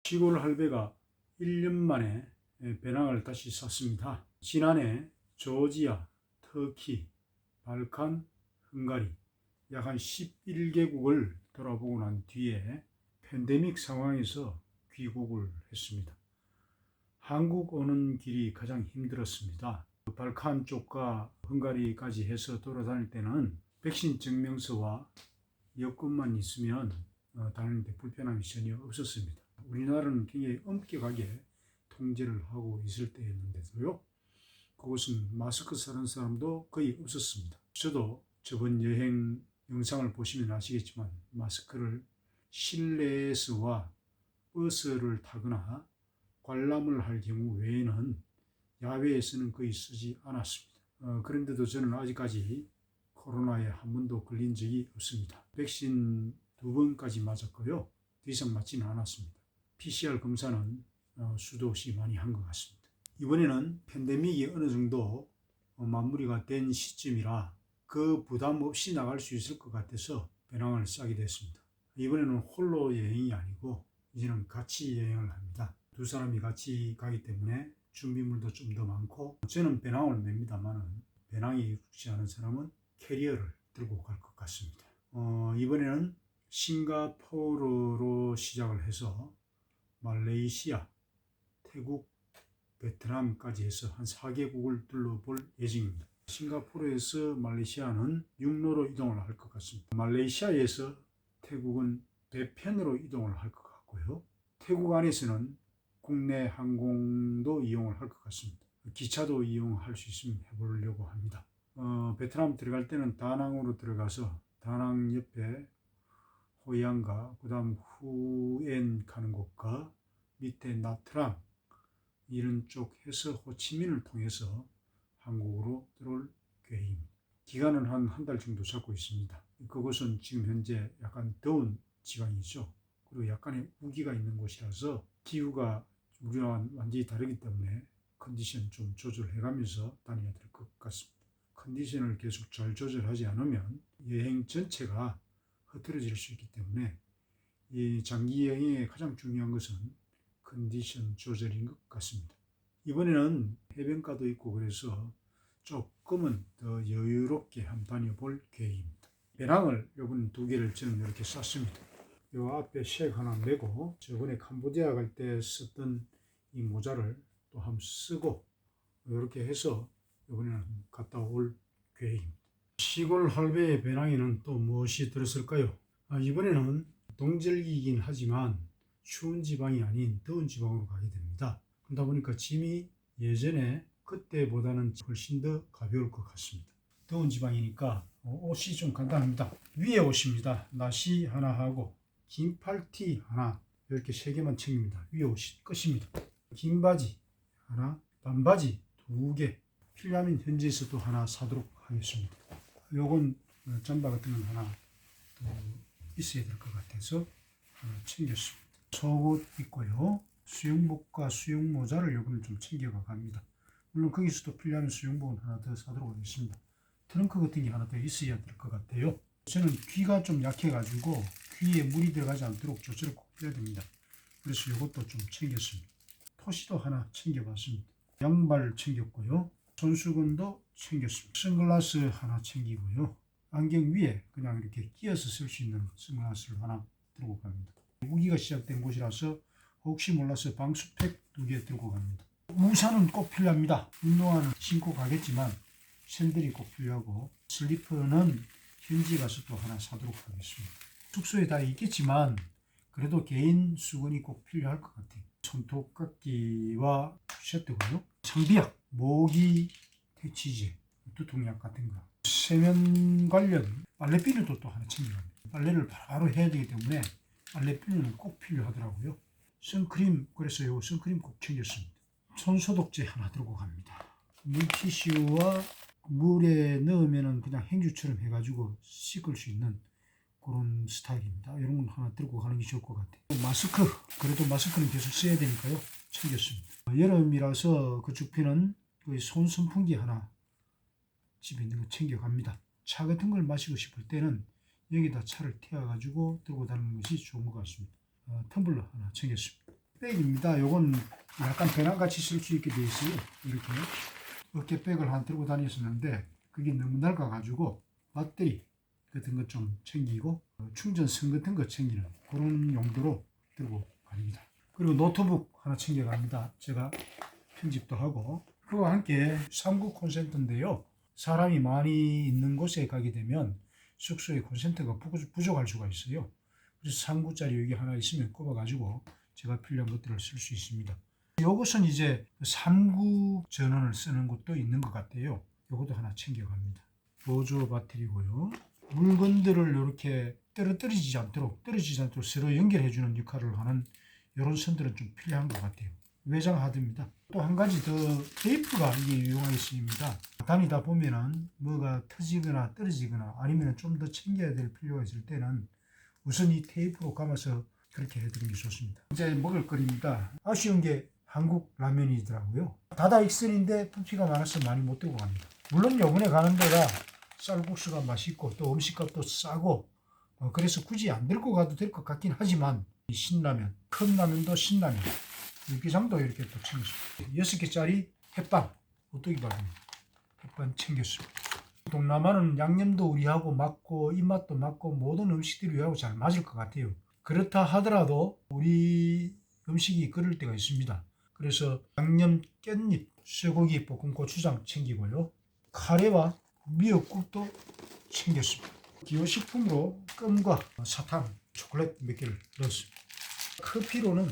시골 할배가 1년 만에 배낭을 다시 샀습니다. 지난해 조지아, 터키, 발칸, 헝가리 약 한 11개국을 돌아보고 난 뒤에 팬데믹 상황에서 귀국을 했습니다. 한국 오는 길이 가장 힘들었습니다. 발칸 쪽과 헝가리까지 해서 돌아다닐 때는 백신 증명서와 여권만 있으면 다니는데 불편함이 전혀 없었습니다. 우리나라는 굉장히 엄격하게 통제를 하고 있을 때였는데도요, 그곳은 마스크 쓰는 사람도 거의 없었습니다. 저도 저번 여행 영상을 보시면 아시겠지만 마스크를 실내에서와 버스를 타거나 관람을 할 경우 외에는 야외에서는 거의 쓰지 않았습니다. 그런데도 저는 아직까지 코로나에 한 번도 걸린 적이 없습니다. 백신 2번까지 맞았고요. 더 이상 맞지는 않았습니다. PCR 검사는 수도 없이 많이 한 것 같습니다. 이번에는 팬데믹이 어느 정도 마무리가 된 시점이라 그 부담 없이 나갈 수 있을 것 같아서 배낭을 싸게 됐습니다. 이번에는 홀로 여행이 아니고 이제는 같이 여행을 합니다. 두 사람이 같이 가기 때문에 준비물도 좀 더 많고, 저는 배낭을 맵니다만 배낭이 익숙지 않은 사람은 캐리어를 들고 갈 것 같습니다. 이번에는 싱가포르로 시작을 해서 말레이시아, 태국, 베트남까지 해서 한 4개국을 둘러볼 예정입니다. 싱가포르에서 말레이시아는 육로로 이동을 할 것 같습니다. 말레이시아에서 태국은 배편으로 이동을 할 것 같고요. 태국 안에서는 국내 항공도 이용을 할 것 같습니다. 기차도 이용할 수 있으면 해보려고 합니다. 베트남 들어갈 때는 다낭으로 들어가서 다낭 옆에 호이안과 그 다음 후엔 가는 곳과 밑에 나트랑 이런 쪽 해서 호치민을 통해서 한국으로 들어올 계획입니다. 기간은 한 달 정도 잡고 있습니다. 그곳은 지금 현재 약간 더운 지방이죠. 그리고 약간의 우기가 있는 곳이라서 기후가 우리와 완전히 다르기 때문에 컨디션 좀 조절해가면서 다녀야 될 것 같습니다. 컨디션을 계속 잘 조절하지 않으면 여행 전체가 흐트러질 수 있기 때문에 이 장기 여행의 가장 중요한 것은 컨디션 조절인 것 같습니다. 이번에는 해변가도 있고 그래서 조금은 더 여유롭게 한번 다녀볼 계획입니다. 배낭을 이번 2개를 저는 이렇게 쌌습니다. 이 앞에 색 하나 메고 저번에 캄보디아 갈 때 썼던 이 모자를 또 한번 쓰고 이렇게 해서 이번에는 갔다 올 계획입니다. 시골 할배의 배낭에는 또 무엇이 들었을까요? 이번에는 동절기이긴 하지만 추운 지방이 아닌 더운 지방으로 가게 됩니다. 그러다 보니까 짐이 예전에 그때보다는 훨씬 더 가벼울 것 같습니다. 더운 지방이니까 옷이 좀 간단합니다. 위에 옷입니다. 나시 하나 하고 긴 팔티 하나, 이렇게 3개만 챙깁니다. 위에 옷이 끝입니다. 긴 바지 하나, 반바지 2개, 필요하면 현지에서도 하나 사도록 하겠습니다. 요건 잠바 같은 건 하나 있어야 될 것 같아서 하나 챙겼습니다. 속옷 있고요. 수영복과 수영모자를 요거는 좀 챙겨가 갑니다. 물론 거기서도 필요하면 수영복은 하나 더 사도록 하겠습니다. 트렁크 같은 게 하나 더 있어야 될 것 같아요. 저는 귀가 좀 약해가지고 귀에 물이 들어가지 않도록 조절을 꼭 해야 됩니다. 그래서 이것도 좀 챙겼습니다. 토시도 하나 챙겨봤습니다. 양발 챙겼고요. 손수건도 챙겼습니다. 선글라스 하나 챙기고요. 안경 위에 그냥 이렇게 끼워서 쓸 수 있는 선글라스를 하나 들고 갑니다. 우기가 시작된 곳이라서 혹시 몰라서 방수팩 2개 들고 갑니다. 우산은 꼭 필요합니다. 운동화는 신고 가겠지만 샌들이 꼭 필요하고, 슬리퍼는 현지 가서 또 하나 사도록 하겠습니다. 숙소에 다 있겠지만 그래도 개인 수건이 꼭 필요할 것 같아요. 손톱깎이와 셔츠고요. 장비약, 모기 퇴치제, 두통약 같은 거, 세면 관련 빨래비누도 또 하나 챙겨갑니다. 빨래를 바로 해야 되기 때문에 빨래비누는 꼭 필요하더라고요. 선크림, 그래서 요 선크림 꼭 챙겼습니다. 손소독제 하나 들고 갑니다. 물티슈와 물에 넣으면 그냥 행주처럼 해가지고 씻을 수 있는 그런 스타일입니다. 이런 건 하나 들고 가는 게 좋을 것 같아요. 마스크, 그래도 마스크는 계속 써야 되니까요. 챙겼습니다. 여름이라서 그 주피는 손 선풍기 하나 집에 있는 거 챙겨갑니다. 차 같은 걸 마시고 싶을 때는 여기다 차를 태워가지고 들고 다니는 것이 좋은 것 같습니다. 텀블러 하나 챙겼습니다. 백입니다. 요건 약간 배낭같이 쓸 수 있게 되어 있어요. 이렇게 어깨백을 하나 들고 다녔었는데 그게 너무 낡아가지고 배터리 같은 것 좀 챙기고 충전선 같은 거 챙기는 그런 용도로 들고 갑니다. 그리고 노트북 하나 챙겨갑니다. 제가 편집도 하고 그와 함께 3구 콘센트인데요. 사람이 많이 있는 곳에 가게 되면 숙소에 콘센트가 부족할 수가 있어요. 그래서 3구짜리 여기 하나 있으면 꼽아가지고 제가 필요한 것들을 쓸 수 있습니다. 이것은 이제 3구 전원을 쓰는 것도 있는 것 같아요. 이것도 하나 챙겨갑니다. 보조 배터리고요. 물건들을 이렇게 떨어지지 않도록 서로 연결해주는 역할을 하는 이런 선들은 좀 필요한 것 같아요. 외장 하드입니다. 또 한 가지 더 테이프가 이게 유용하게 쓰입니다. 다니다 보면은 뭐가 터지거나 떨어지거나 아니면 좀 더 챙겨야 될 필요가 있을 때는 우선 이 테이프로 감아서 그렇게 해드리는 게 좋습니다. 이제 먹을 거리입니다. 아쉬운 게 한국 라면이더라고요. 다다익선인데 부피가 많아서 많이 못 들고 갑니다. 물론 요번에 가는 데가 쌀국수가 맛있고 또 음식값도 싸고 그래서 굳이 안 들고 가도 될 것 같긴 하지만 이 신라면, 큰 라면도 신라면 육개장도 이렇게 또 챙겼습니다. 6개짜리 햇반, 오뚜기밥입니다. 햇반 챙겼습니다. 동남아는 양념도 우리하고 맞고 입맛도 맞고 모든 음식들이 우리하고 잘 맞을 것 같아요. 그렇다 하더라도 우리 음식이 그럴 때가 있습니다. 그래서 양념 깻잎, 쇠고기 볶음 고추장 챙기고요. 카레와 미역국도 챙겼습니다. 기호식품으로 껌과 사탕, 초콜릿 몇 개를 넣었습니다. 커피로는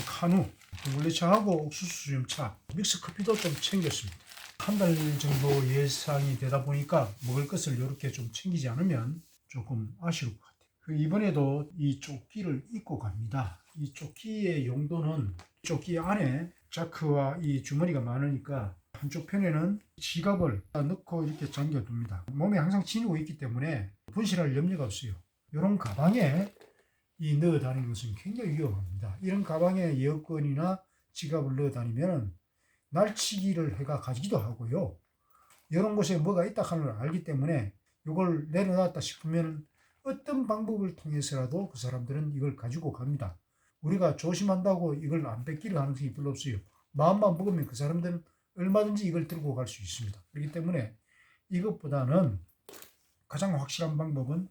카누, 둥글레차하고 옥수수 수염차, 믹스 커피도 좀 챙겼습니다. 한 달 정도 예상이 되다 보니까 먹을 것을 이렇게 좀 챙기지 않으면 조금 아쉬울 것 같아요. 이번에도 이 조끼를 입고 갑니다. 이 조끼의 용도는 조끼 안에 자크와 이 주머니가 많으니까 한쪽 편에는 지갑을 넣고 이렇게 잠겨둡니다. 몸에 항상 지니고 있기 때문에 분실할 염려가 없어요. 이런 가방에 이 넣어 다니는 것은 굉장히 위험합니다. 이런 가방에 여권이나 지갑을 넣어 다니면 날치기를 해가 가지기도 하고요. 이런 곳에 뭐가 있다 하는 걸 알기 때문에 이걸 내려놨다 싶으면 어떤 방법을 통해서라도 그 사람들은 이걸 가지고 갑니다. 우리가 조심한다고 이걸 안 뺏기려 가능성이 별로 없어요. 마음만 먹으면 그 사람들은 얼마든지 이걸 들고 갈 수 있습니다. 그렇기 때문에 이것보다는 가장 확실한 방법은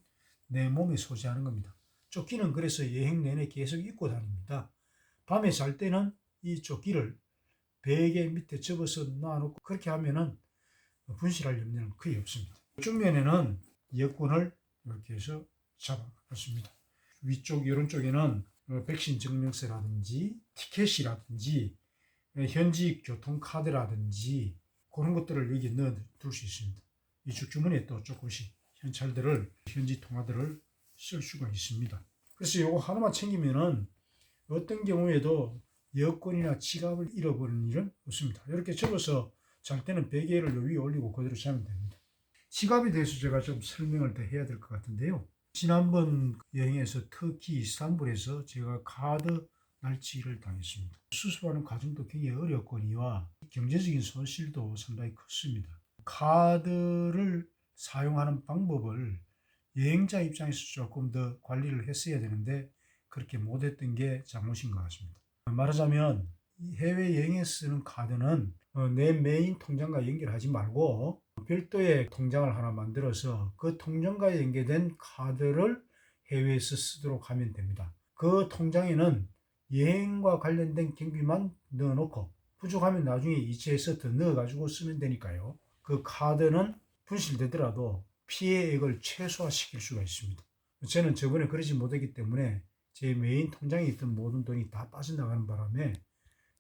내 몸에 소지하는 겁니다. 조끼는 그래서 여행 내내 계속 입고 다닙니다. 밤에 잘 때는 이 조끼를 베개 밑에 접어서 놔놓고 그렇게 하면은 분실할 염려는 거의 없습니다. 쪽면에는 여권을 이렇게 해서 잡아놨습니다. 위쪽 이런 쪽에는 백신 증명서라든지 티켓이라든지 현지 교통카드라든지 그런 것들을 여기 넣어둘 수 있습니다. 이쪽 주머니에 또 조금씩 현지 통화들을 쓸 수가 있습니다. 그래서 이거 하나만 챙기면은 어떤 경우에도 여권이나 지갑을 잃어버리는 일은 없습니다. 이렇게 접어서 잘 때는 베개를 위에 올리고 그대로 자면 됩니다. 지갑에 대해서 제가 좀 설명을 더 해야 될 것 같은데요. 지난번 여행에서 터키 이스탄불에서 제가 카드 날치기를 당했습니다. 수습하는 과정도 굉장히 어렵거니와 경제적인 손실도 상당히 컸습니다. 카드를 사용하는 방법을 여행자 입장에서 조금 더 관리를 했어야 되는데 그렇게 못했던 게 잘못인 것 같습니다. 말하자면 해외여행에 쓰는 카드는 내 메인 통장과 연결하지 말고 별도의 통장을 하나 만들어서 그 통장과 연계된 카드를 해외에서 쓰도록 하면 됩니다. 그 통장에는 여행과 관련된 경비만 넣어놓고 부족하면 나중에 이체해서 더 넣어가지고 쓰면 되니까요. 그 카드는 분실되더라도 피해액을 최소화시킬 수가 있습니다. 저는 저번에 그러지 못했기 때문에 제 메인 통장에 있던 모든 돈이 다 빠져나가는 바람에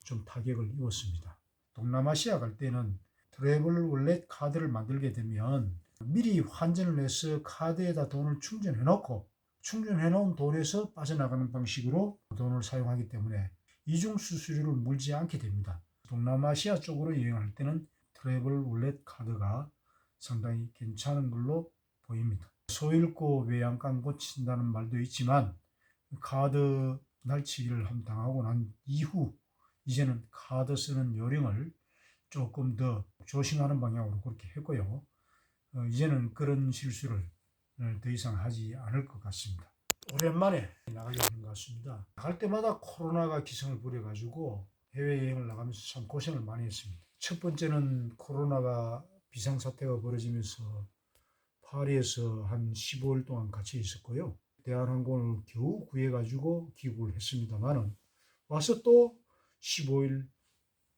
좀 타격을 입었습니다. 동남아시아 갈 때는 트래블 월렛 카드를 만들게 되면 미리 환전을 해서 카드에다 돈을 충전해 놓은 돈에서 빠져나가는 방식으로 돈을 사용하기 때문에 이중 수수료를 물지 않게 됩니다. 동남아시아 쪽으로 여행할 때는 트래블 월렛 카드가 상당히 괜찮은 걸로 보입니다. 소 잃고 외양간 안 고친다는 말도 있지만 카드 날치기를 당하고 난 이후 이제는 카드 쓰는 요령을 조금 더 조심하는 방향으로 그렇게 했고요. 이제는 그런 실수를 더 이상 하지 않을 것 같습니다. 오랜만에 나가게 된 것 같습니다. 나갈 때마다 코로나가 기승을 부려가지고 해외여행을 나가면서 참 고생을 많이 했습니다. 첫 번째는 코로나가 비상사태가 벌어지면서 파리에서 한 15일 동안 갇혀 있었고요. 대한항공을 겨우 구해가지고 귀국을 했습니다만은 와서 또 15일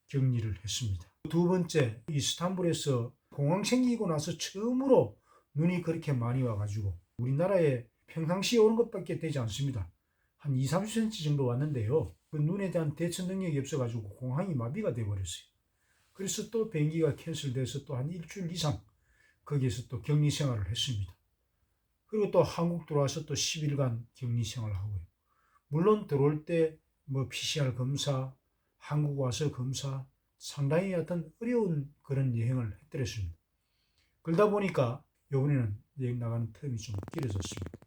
격리를 했습니다. 두 번째, 이스탄불에서 공항 생기고 나서 처음으로 눈이 그렇게 많이 와가지고 우리나라에 평상시에 오는 것밖에 되지 않습니다. 한 2, 30cm 정도 왔는데요. 그 눈에 대한 대처 능력이 없어가지고 공항이 마비가 돼버렸어요. 그래서 또 비행기가 캔슬돼서 또 한 일주일 이상 거기에서 또 격리 생활을 했습니다. 그리고 또 한국 들어와서 또 10일간 격리 생활을 하고요. 물론 들어올 때 뭐 PCR 검사, 한국 와서 검사, 상당히 어떤 어려운 그런 여행을 했더랬습니다. 그러다 보니까 이번에는 여행 나가는 텀이 좀 길어졌습니다.